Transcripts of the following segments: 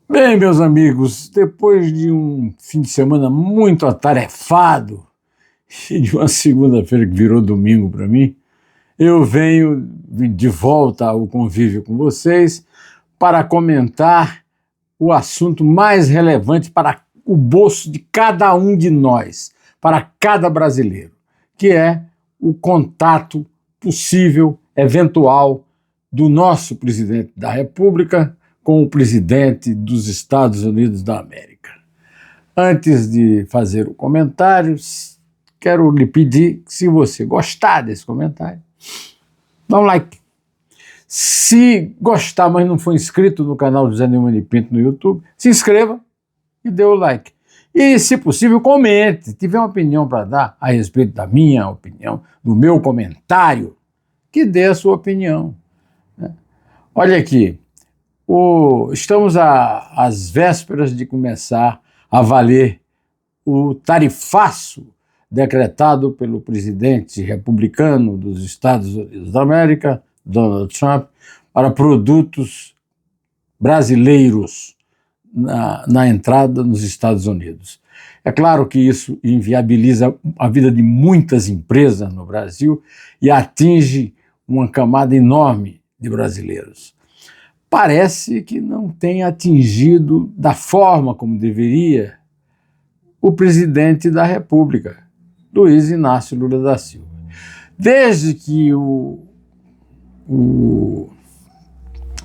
Bem, meus amigos, depois de um fim de semana muito atarefado e de uma segunda-feira que virou domingo para mim, eu venho de volta ao convívio com vocês para comentar o assunto mais relevante para o bolso de cada um de nós, para cada brasileiro, que é o contato possível, eventual, do nosso presidente da República com o presidente dos Estados Unidos da América. Antes de fazer o comentário, quero lhe pedir que, se você gostar desse comentário, dá um like. Se gostar, mas não for inscrito no canal José Neumann de Pinto no YouTube, se inscreva e dê o like. E, se possível, comente. Se tiver uma opinião para dar a respeito da minha opinião, do meu comentário, que dê a sua opinião. Olha aqui, estamos às vésperas de começar a valer o tarifaço decretado pelo presidente republicano dos Estados Unidos da América, Donald Trump, para produtos brasileiros na entrada nos Estados Unidos. É claro que isso inviabiliza a vida de muitas empresas no Brasil e atinge uma camada enorme de brasileiros. Parece que não tem atingido da forma como deveria o presidente da República, Luiz Inácio Lula da Silva. Desde que o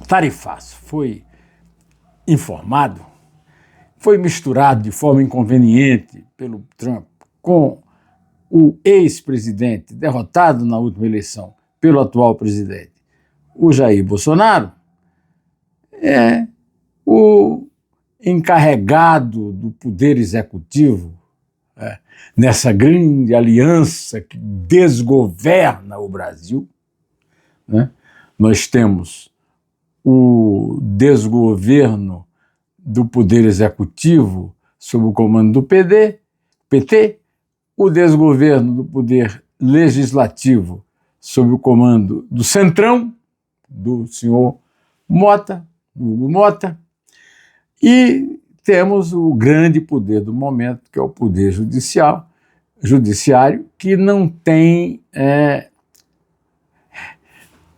tarifaço foi informado, foi misturado de forma inconveniente pelo Trump com o ex-presidente derrotado na última eleição pelo atual presidente, o Jair Bolsonaro, é o encarregado do poder executivo nessa grande aliança que desgoverna o Brasil. Nós temos o desgoverno do poder executivo sob o comando do PT, o desgoverno do poder legislativo sob o comando do Centrão, do senhor Hugo Mota, e temos o grande poder do momento, que é o poder judiciário, que não tem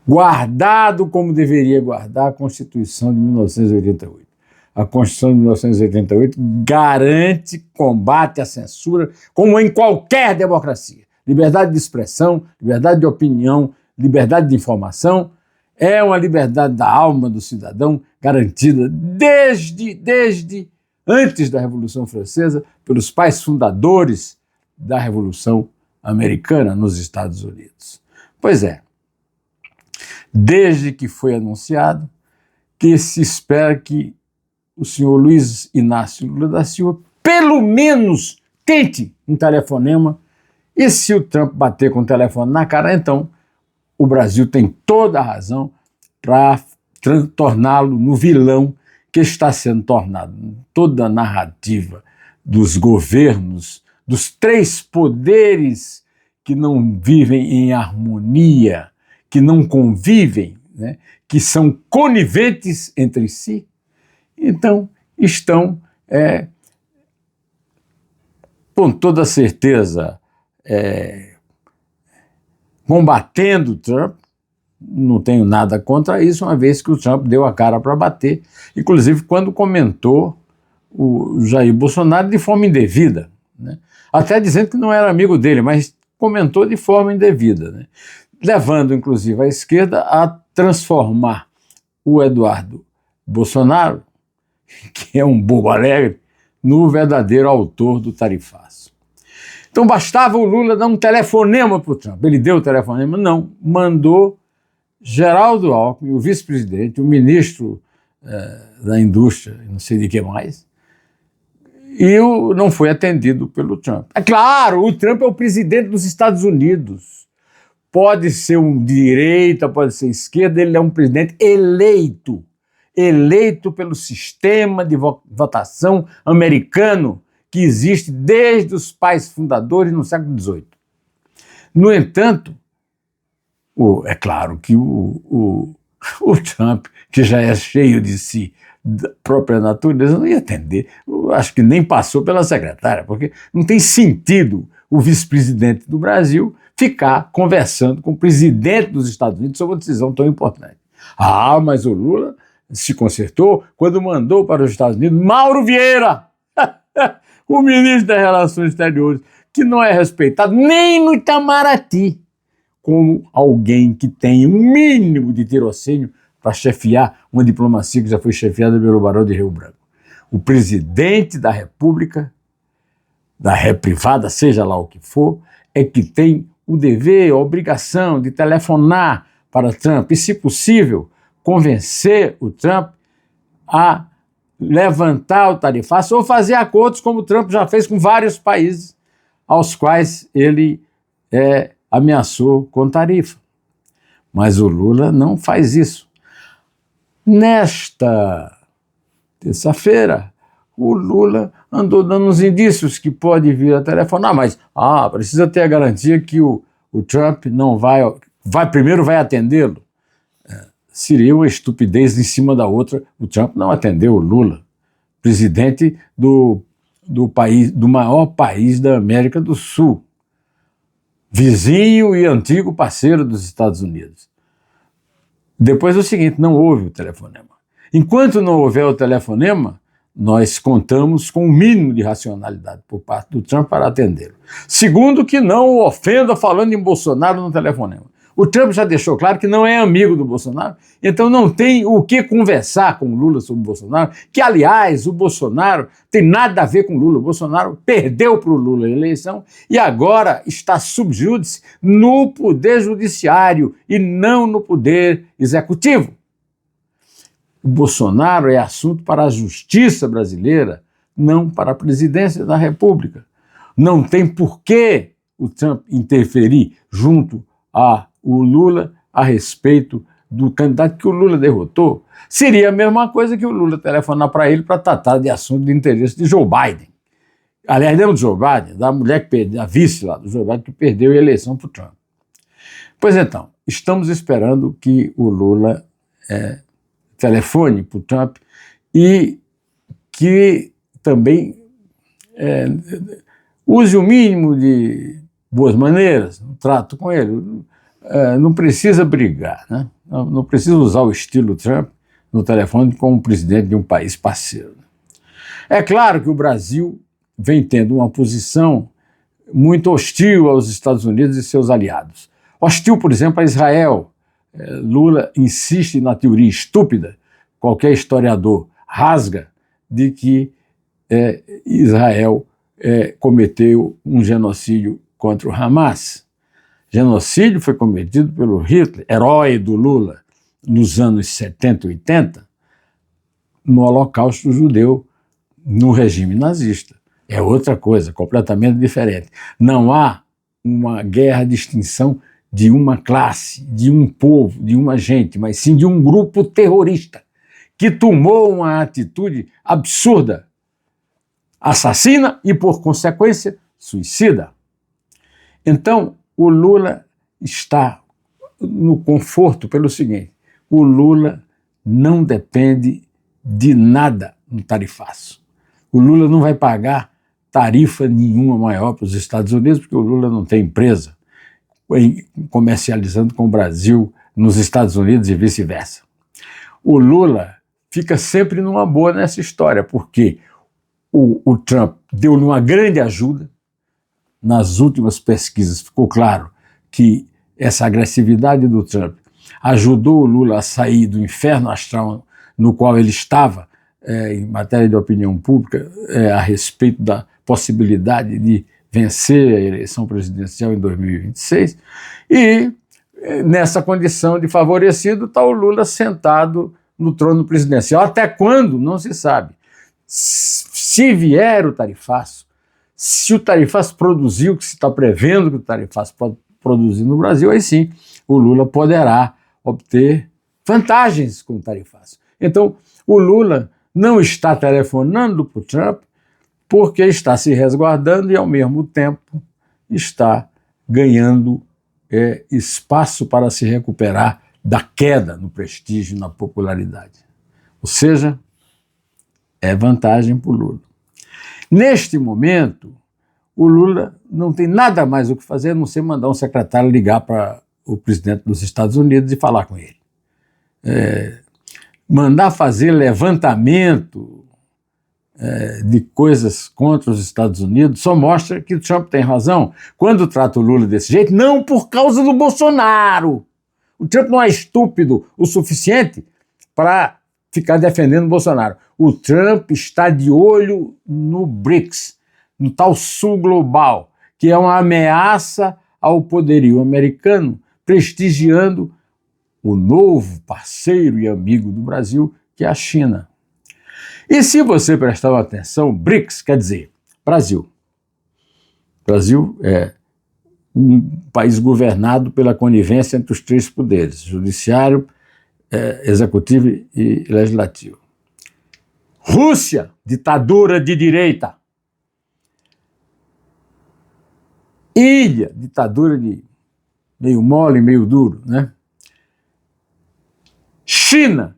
guardado como deveria guardar a Constituição de 1988. A Constituição de 1988 garante combate à censura, como em qualquer democracia. Liberdade de expressão, liberdade de opinião, liberdade de informação, é uma liberdade da alma do cidadão garantida desde antes da Revolução Francesa, pelos pais fundadores da Revolução Americana nos Estados Unidos. Pois é, desde que foi anunciado que se espera que o senhor Luiz Inácio Lula da Silva pelo menos tente um telefonema, e se o Trump bater com o telefone na cara, então o Brasil tem toda a razão para torná-lo no vilão que está sendo tornado. Toda a narrativa dos governos, dos três poderes que não vivem em harmonia, que não convivem, que são coniventes entre si, então estão, com toda certeza, combatendo o Trump. Não tenho nada contra isso, uma vez que o Trump deu a cara para bater, inclusive quando comentou o Jair Bolsonaro de forma indevida, até dizendo que não era amigo dele, mas comentou de forma indevida, levando inclusive a esquerda a transformar o Eduardo Bolsonaro, que é um bobo alegre, no verdadeiro autor do tarifaço. Então bastava o Lula dar um telefonema para o Trump. Ele deu o telefonema? Não, mandou Geraldo Alckmin, o vice-presidente, o ministro da indústria, não sei de que mais, e não foi atendido pelo Trump. É claro, o Trump é o presidente dos Estados Unidos. Pode ser um de direita, pode ser esquerda, ele é um presidente eleito pelo sistema de votação americano que existe desde os pais fundadores no século XVIII. No entanto, é claro que o Trump, que já é cheio de si da própria natureza, não ia atender. Eu acho que nem passou pela secretária, porque não tem sentido o vice-presidente do Brasil ficar conversando com o presidente dos Estados Unidos sobre uma decisão tão importante. Ah, mas o Lula se consertou quando mandou para os Estados Unidos Mauro Vieira, o ministro das Relações Exteriores, que não é respeitado nem no Itamaraty como alguém que tem um mínimo de tirocínio para chefiar uma diplomacia que já foi chefiada pelo Barão de Rio Branco. O presidente da República, da rede privada, seja lá o que for, é que tem o dever, a obrigação de telefonar para Trump e, se possível, convencer o Trump a levantar o tarifaço ou fazer acordos como o Trump já fez com vários países aos quais ele ameaçou com tarifa. Mas o Lula não faz isso. Nesta terça-feira, o Lula andou dando uns indícios que pode vir a telefonar, mas precisa ter a garantia que o Trump não vai primeiro vai atendê-lo. Seria uma estupidez em cima da outra. O Trump não atendeu o Lula, presidente do maior país da América do Sul, vizinho e antigo parceiro dos Estados Unidos. Depois é o seguinte, não houve o telefonema. Enquanto não houver o telefonema, nós contamos com um mínimo de racionalidade por parte do Trump para atendê-lo. Segundo, que não o ofenda falando em Bolsonaro no telefonema. O Trump já deixou claro que não é amigo do Bolsonaro, então não tem o que conversar com o Lula sobre o Bolsonaro, que, aliás, o Bolsonaro tem nada a ver com o Lula. O Bolsonaro perdeu para o Lula a eleição e agora está sub júdice no poder judiciário e não no poder executivo. O Bolsonaro é assunto para a justiça brasileira, não para a presidência da República. Não tem por que o Trump interferir junto o Lula a respeito do candidato que o Lula derrotou. Seria a mesma coisa que o Lula telefonar para ele para tratar de assunto de interesse de Joe Biden. Aliás, não de Joe Biden, da mulher que perdeu, a vice lá do Joe Biden, que perdeu a eleição para o Trump. Pois então, estamos esperando que o Lula telefone para o Trump e que também use o mínimo de boas maneiras no trato com ele. Não precisa brigar, né? Não precisa usar o estilo Trump no telefone como presidente de um país parceiro. É claro que o Brasil vem tendo uma posição muito hostil aos Estados Unidos e seus aliados. Hostil, por exemplo, a Israel. Lula insiste na teoria estúpida, qualquer historiador rasga, de que Israel cometeu um genocídio contra o Hamas. Genocídio foi cometido pelo Hitler, herói do Lula, nos anos 70 e 80, no Holocausto Judeu, no regime nazista. É outra coisa, completamente diferente. Não há uma guerra de extinção de uma classe, de um povo, de uma gente, mas sim de um grupo terrorista que tomou uma atitude absurda, assassina e, por consequência, suicida. Então, o Lula está no conforto pelo seguinte: o Lula não depende de nada no tarifaço. O Lula não vai pagar tarifa nenhuma maior para os Estados Unidos, porque o Lula não tem empresa comercializando com o Brasil nos Estados Unidos e vice-versa. O Lula fica sempre numa boa nessa história, porque o Trump deu-lhe uma grande ajuda. Nas últimas pesquisas ficou claro que essa agressividade do Trump ajudou o Lula a sair do inferno astral no qual ele estava em matéria de opinião pública a respeito da possibilidade de vencer a eleição presidencial em 2026 e nessa condição de favorecido está o Lula sentado no trono presidencial. Até quando? Não se sabe. Se vier o tarifaço, se o tarifaço produzir o que se está prevendo que o tarifaço pode produzir no Brasil, aí sim o Lula poderá obter vantagens com o tarifaço. Então, o Lula não está telefonando para o Trump porque está se resguardando e, ao mesmo tempo, está ganhando espaço para se recuperar da queda no prestígio e na popularidade. Ou seja, é vantagem para o Lula. Neste momento, o Lula não tem nada mais o que fazer a não ser mandar um secretário ligar para o presidente dos Estados Unidos e falar com ele. Mandar fazer levantamento de coisas contra os Estados Unidos só mostra que o Trump tem razão quando trata o Lula desse jeito, não por causa do Bolsonaro. O Trump não é estúpido o suficiente para ficar defendendo o Bolsonaro. O Trump está de olho no BRICS, no tal Sul Global, que é uma ameaça ao poderio americano, prestigiando o novo parceiro e amigo do Brasil, que é a China. E se você prestar atenção, BRICS quer dizer Brasil. Brasil é um país governado pela conivência entre os três poderes, judiciário, executivo e legislativo. Rússia, ditadura de direita. Índia, ditadura de meio mole, meio duro, né? China,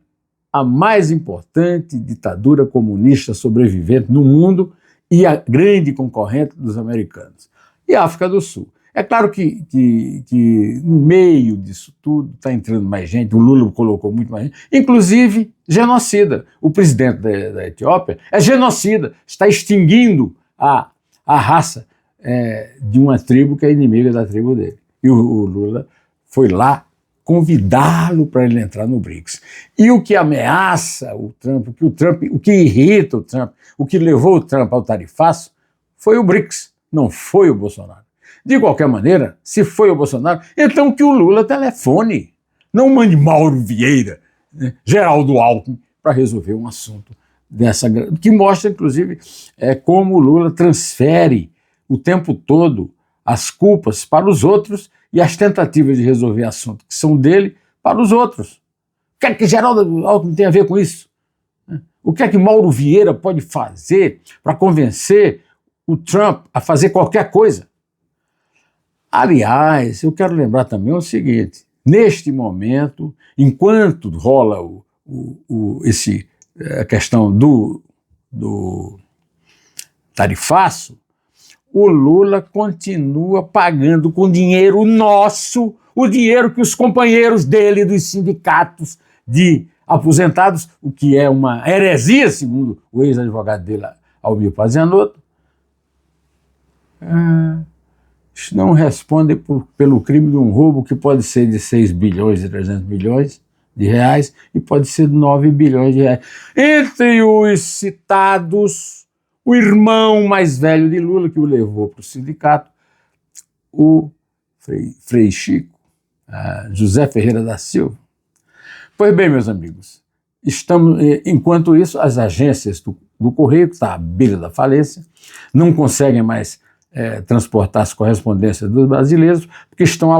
a mais importante ditadura comunista sobrevivente no mundo e a grande concorrente dos americanos. E a África do Sul. É claro que no meio disso tudo está entrando mais gente, o Lula colocou muito mais gente, inclusive genocida. O presidente da Etiópia é genocida, está extinguindo a raça de uma tribo que é inimiga da tribo dele. E o Lula foi lá convidá-lo para ele entrar no BRICS. E o que ameaça o Trump, o que irrita o Trump, o que levou o Trump ao tarifaço, foi o BRICS, não foi o Bolsonaro. De qualquer maneira, se foi o Bolsonaro, então que o Lula telefone, não mande Mauro Vieira, né, Geraldo Alckmin, para resolver um assunto dessa, que mostra, inclusive, como o Lula transfere o tempo todo as culpas para os outros e as tentativas de resolver assuntos que são dele para os outros. O que é que Geraldo Alckmin tem a ver com isso? O que é que Mauro Vieira pode fazer para convencer o Trump a fazer qualquer coisa? Aliás, eu quero lembrar também o seguinte, neste momento, enquanto rola a questão do tarifaço, o Lula continua pagando com dinheiro nosso, o dinheiro que os companheiros dele dos sindicatos de aposentados, o que é uma heresia, segundo o ex-advogado dele, Almir Pazianotto, não responde pelo crime de um roubo que pode ser de 6 bilhões e 300 milhões de reais e pode ser de 9 bilhões de reais. Entre os citados, o irmão mais velho de Lula, que o levou para o sindicato, o Frei Chico, José Ferreira da Silva. Pois bem, meus amigos, enquanto isso, as agências do Correio, que está à beira da falência, não conseguem mais transportar as correspondências dos brasileiros, porque estão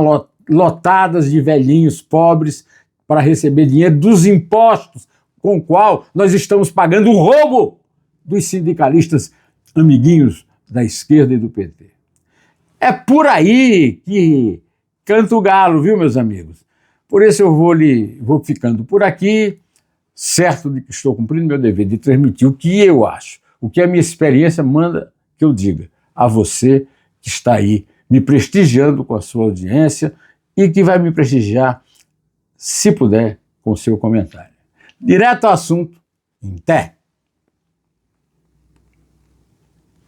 lotadas de velhinhos pobres para receber dinheiro dos impostos com o qual nós estamos pagando o roubo dos sindicalistas amiguinhos da esquerda e do PT. É por aí que canta o galo, viu, meus amigos? Por isso eu vou ficando por aqui, certo de que estou cumprindo meu dever de transmitir o que eu acho, o que a minha experiência manda que eu diga a você que está aí me prestigiando com a sua audiência e que vai me prestigiar, se puder, com o seu comentário. Direto ao assunto, em té.